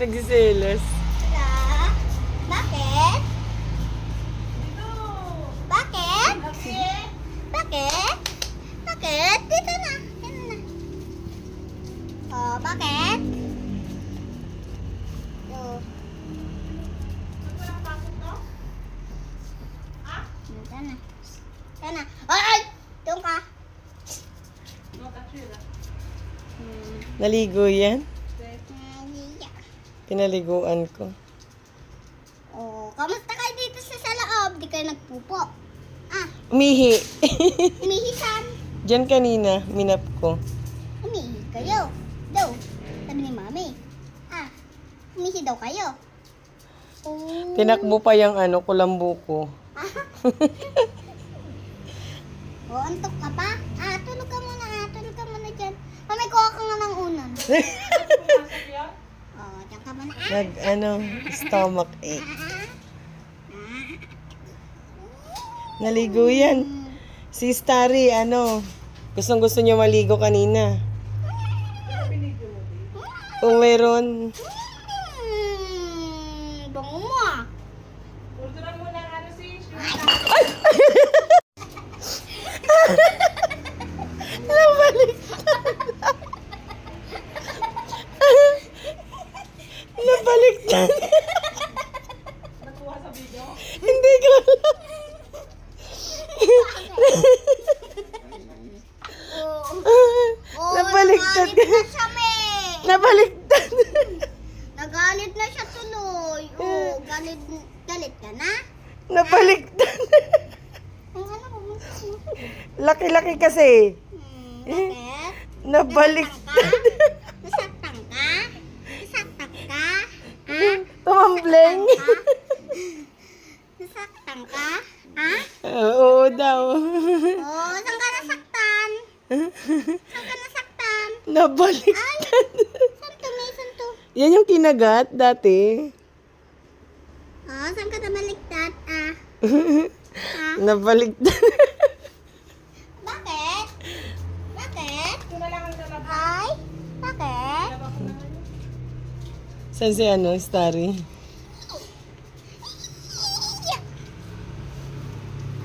Nagsiselos. Wala. Bakit? Bakit? Bakit? Bakit? Dito na. Dito na. Oh, bakit? Oh. Dito na. Dito na. Ay! Doon ka. Naligo yan? Yeah. Pinaliguan ko. Oh, kamusta kayo dito sa loob? Di kayo nagpupo. Ah, Umihi. umihisan. Diyan kanina, minap ko. Umihi kayo. Daw. Sabi ni Mami. Ah, umihi daw kayo. Oh. Tinakbo pa yung kulambo ko. Oh, antok ka pa? Ah, tulog ka muna. Ah, tulog ka muna dyan. Mami, kuha ka nga ng unan. Oh, dyan ka muna. Stomach ache. Naligo yan. Si Starry, gustong gusto niya maligo kanina. Kung meron. Bango mo ah. Nabaliktad. Nakuha sa video? Hindi ko alam. Oh, Nabaliktad. nagalit na siya, me. Nabaliktad. Nagalit na siya tuloy. Oh, galit ka na? Nabaliktad. Ang ano mo? Laki-laki kasi. Bakit? Nabaliktad. Nasaktan ka? Nasaktan ka? Ha? Tumambleng. Nasaktan ka? Ha? Oo daw. Oh, saan ka nasaktan? Saan ka nasaktan? Nabaliktad. Saan to, May? Saan to? Yan yung kinagat dati. Oh, saan ka nabaliktad? Ah? Ha? Nabaliktad. Bakit? Bakit? Ito na lang ang lalabas. Ay? Bakit? Saan si Starry?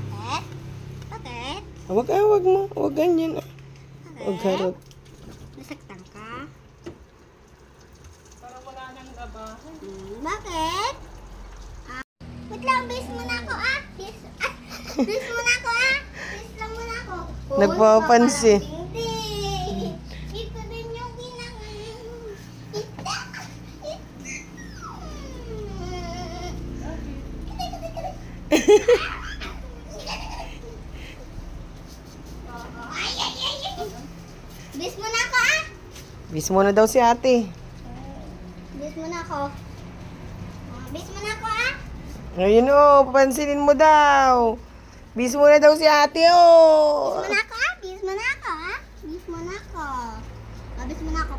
Bakit? Bakit? Wag mo. Wag ganyan. Wag harot. Nasaktan ka? Para wala nang labahan. Bakit? Ah, wait lang, base muna ako ah. Base muna ako ah. Base lang muna ako. Oh, Nagpapansin. Hindi. Ito din yung Base muna ako ah. Bis mo na daw si ate. Base muna ako. Base muna ako ah. Ayun papansinin mo daw. Bis mo na daw si ate Bis muna ako ah. Bis muna ako ah. Bis muna ako. Bis muna ako.